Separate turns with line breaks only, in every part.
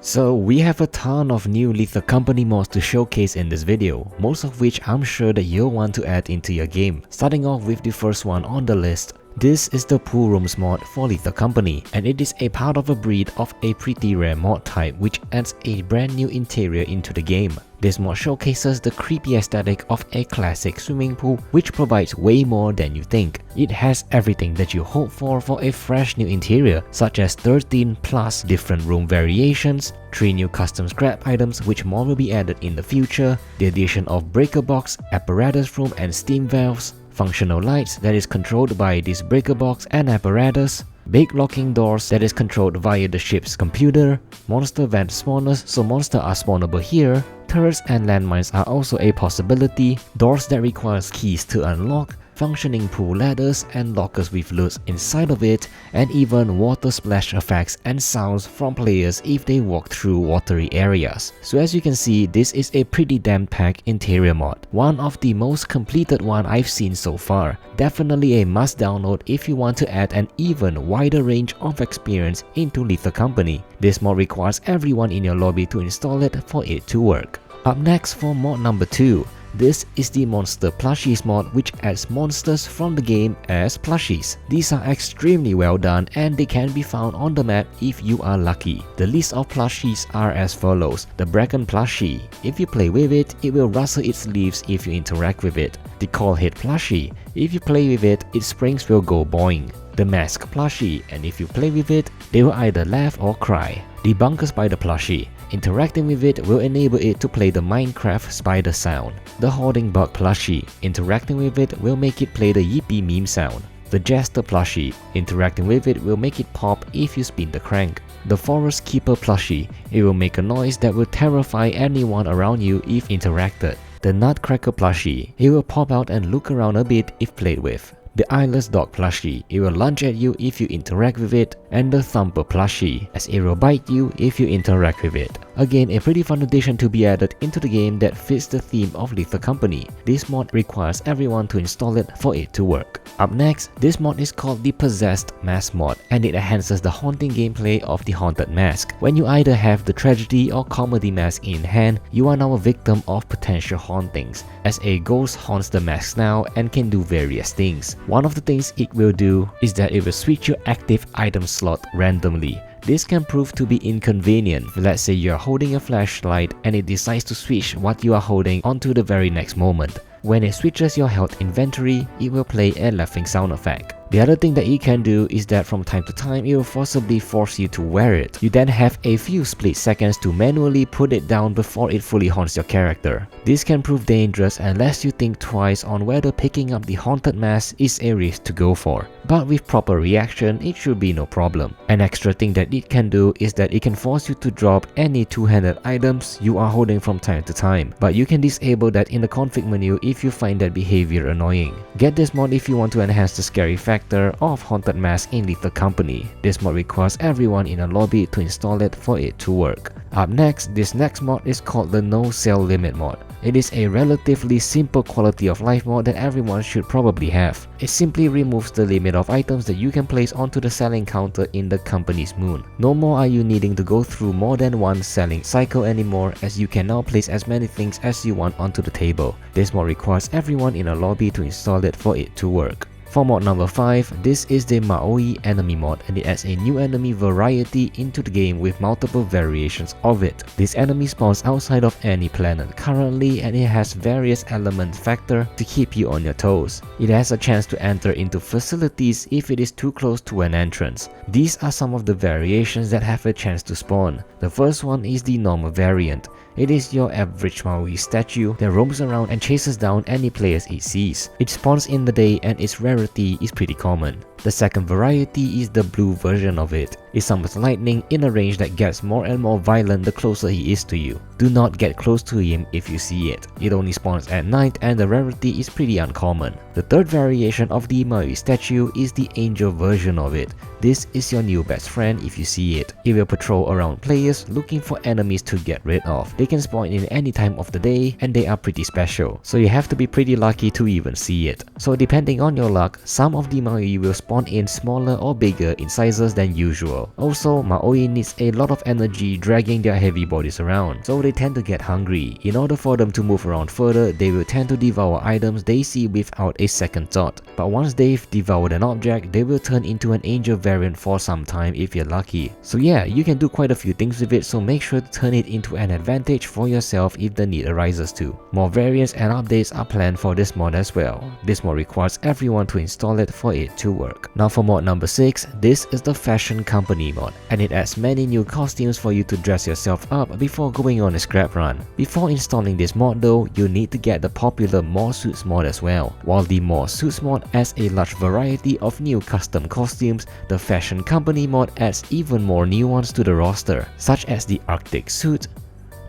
So we have a ton of new Lethal Company mods to showcase in this video, most of which I'm sure that you'll want to add into your game. Starting off with the first one on the list. This is the Pool Rooms mod for Lethal Company, and it is a part of a breed of a pretty rare mod type which adds a brand new interior into the game. This mod showcases the creepy aesthetic of a classic swimming pool, which provides way more than you think. It has everything that you hope for a fresh new interior, such as 13 plus different room variations, 3 new custom scrap items which more will be added in the future, the addition of breaker box, apparatus room and steam valves, functional lights that is controlled by this breaker box and apparatus, big locking doors that is controlled via the ship's computer, monster vent spawners so monsters are spawnable here, turrets and landmines are also a possibility, doors that requires keys to unlock, functioning pool ladders and lockers with loot inside of it, and even water splash effects and sounds from players if they walk through watery areas. So as you can see, this is a pretty damn packed interior mod. One of the most completed one I've seen so far. Definitely a must download if you want to add an even wider range of experience into Lethal Company. This mod requires everyone in your lobby to install it for it to work. Up next for mod number 2. This is the Monster Plushies mod, which adds monsters from the game as plushies. These are extremely well done and they can be found on the map if you are lucky. The list of plushies are as follows. The Bracken plushie. If you play with it, it will rustle its leaves if you interact with it. The Coilhead plushie. If you play with it, its springs will go boing. The Mask plushie, and if you play with it, they will either laugh or cry. The Bunker Spider plushie. Interacting with it will enable it to play the Minecraft spider sound. The Hoarding Bug plushie. Interacting with it will make it play the Yippee meme sound. The Jester plushie. Interacting with it will make it pop if you spin the crank. The Forest Keeper plushie. It will make a noise that will terrify anyone around you if interacted. The Nutcracker plushie. It will pop out and look around a bit if played with. The Eyeless Dog plushie. It will lunge at you if you interact with it, and the Thumper plushie, as it will bite you if you interact with it. Again, a pretty fun addition to be added into the game that fits the theme of Lethal Company. This mod requires everyone to install it for it to work. Up next, this mod is called the Possessed Mask mod, and it enhances the haunting gameplay of the Haunted Mask. When you either have the tragedy or comedy mask in hand, you are now a victim of potential hauntings, as a ghost haunts the mask now and can do various things. One of the things it will do is that it will switch your active item slot randomly. This can prove to be inconvenient. Let's say you are holding a flashlight and it decides to switch what you are holding onto the very next moment. When it switches your health inventory, it will play a laughing sound effect. The other thing that it can do is that from time to time it will forcibly force you to wear it. You then have a few split seconds to manually put it down before it fully haunts your character. This can prove dangerous unless you think twice on whether picking up the haunted mask is a risk to go for. But with proper reaction, it should be no problem. An extra thing that it can do is that it can force you to drop any two-handed items you are holding from time to time. But you can disable that in the config menu if you find that behavior annoying. Get this mod if you want to enhance the scary factor of Haunted Mask in Lethal Company. This mod requires everyone in a lobby to install it for it to work. Up next, this next mod is called the No Sell Limit mod. It is a relatively simple quality of life mod that everyone should probably have. It simply removes the limit of items that you can place onto the selling counter in the company's moon. No more are you needing to go through more than one selling cycle anymore, as you can now place as many things as you want onto the table. This mod requires everyone in a lobby to install it for it to work. For mod number 5, this is the Maui enemy mod, and it adds a new enemy variety into the game with multiple variations of it. This enemy spawns outside of any planet currently, and it has various element factor to keep you on your toes. It has a chance to enter into facilities if it is too close to an entrance. These are some of the variations that have a chance to spawn. The first one is the normal variant. It is your average Maui statue that roams around and chases down any players it sees. It spawns in the day and its rarity is pretty common. The second variety is the blue version of it. It summons lightning in a range that gets more and more violent the closer he is to you. Do not get close to him if you see it. It only spawns at night and the rarity is pretty uncommon. The third variation of the Maui statue is the angel version of it. This is your new best friend if you see it. It will patrol around players looking for enemies to get rid of. They can spawn in any time of the day and they are pretty special, so you have to be pretty lucky to even see it. So depending on your luck, some of the Maui will spawn spawn in smaller or bigger in sizes than usual. Also, Maoi needs a lot of energy dragging their heavy bodies around, so they tend to get hungry. In order for them to move around further, they will tend to devour items they see without a second thought. But once they've devoured an object, they will turn into an angel variant for some time if you're lucky. So yeah, you can do quite a few things with it, so make sure to turn it into an advantage for yourself if the need arises to. More variants and updates are planned for this mod as well. This mod requires everyone to install it for it to work. Now for mod number 6, this is the Fashion Company mod, and it adds many new costumes for you to dress yourself up before going on a scrap run. Before installing this mod though, you need to get the popular More Suits mod as well. While the More Suits mod adds a large variety of new custom costumes, the Fashion Company mod adds even more new ones to the roster, such as the Arctic suit,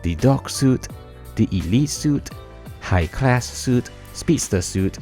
the Dog suit, the Elite suit, High Class suit, Speedster suit,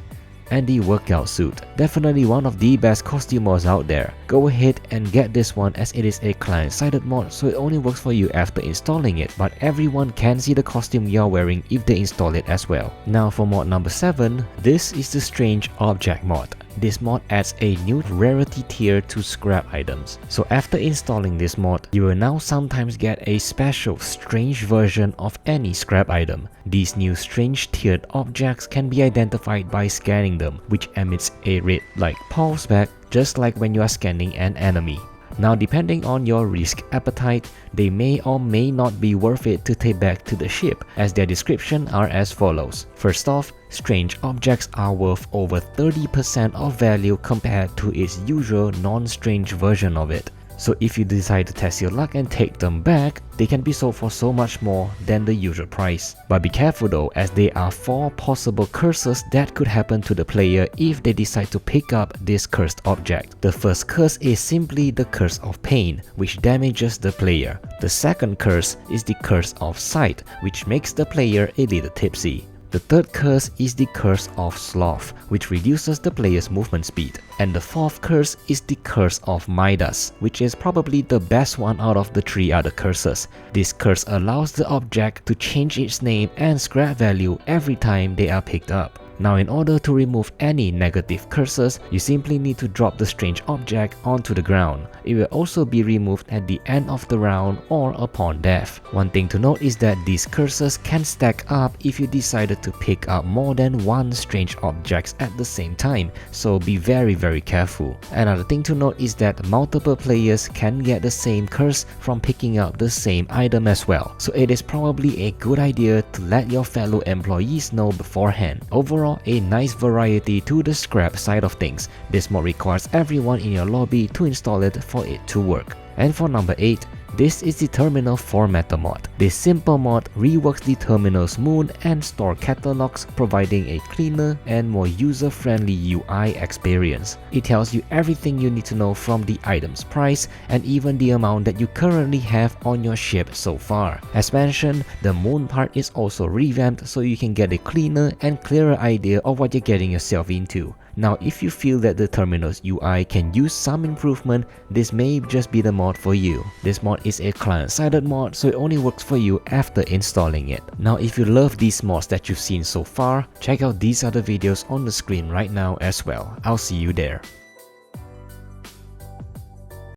and the Workout suit. Definitely one of the best costume mods out there. Go ahead and get this one as it is a client-sided mod, so it only works for you after installing it, but everyone can see the costume you're wearing if they install it as well. Now for mod number 7, this is the Strange Object mod. This mod adds a new rarity tier to scrap items. So after installing this mod, you will now sometimes get a special strange version of any scrap item. These new strange tiered objects can be identified by scanning them, which emits a red light pulse back just like when you are scanning an enemy. Now depending on your risk appetite, they may or may not be worth it to take back to the ship, as their description are as follows. First off, strange objects are worth over 30% of value compared to its usual non-strange version of it. So if you decide to test your luck and take them back, they can be sold for so much more than the usual price. But be careful though, as there are 4 possible curses that could happen to the player if they decide to pick up this cursed object. The first curse is simply the Curse of Pain, which damages the player. The second curse is the Curse of Sight, which makes the player a little tipsy. The third curse is the Curse of Sloth, which reduces the player's movement speed. And the fourth curse is the Curse of Midas, which is probably the best one out of the 3 other curses. This curse allows the object to change its name and scrap value every time they are picked up. Now in order to remove any negative curses, you simply need to drop the strange object onto the ground. It will also be removed at the end of the round or upon death. One thing to note is that these curses can stack up if you decided to pick up more than 1 strange objects at the same time, so be very careful. Another thing to note is that multiple players can get the same curse from picking up the same item as well, so it is probably a good idea to let your fellow employees know beforehand. Overall, a nice variety to the scrap side of things. This mod requires everyone in your lobby to install it for it to work. And for number 8, this is the Terminal Formatter mod. This simple mod reworks the terminal's moon and store catalogs, providing a cleaner and more user-friendly UI experience. It tells you everything you need to know from the item's price and even the amount that you currently have on your ship so far. As mentioned, the moon part is also revamped so you can get a cleaner and clearer idea of what you're getting yourself into. Now if you feel that the terminal's UI can use some improvement, this may just be the mod for you. This mod is a client-sided mod, so it only works for you after installing it. Now if you love these mods that you've seen so far, check out these other videos on the screen right now as well. I'll see you there.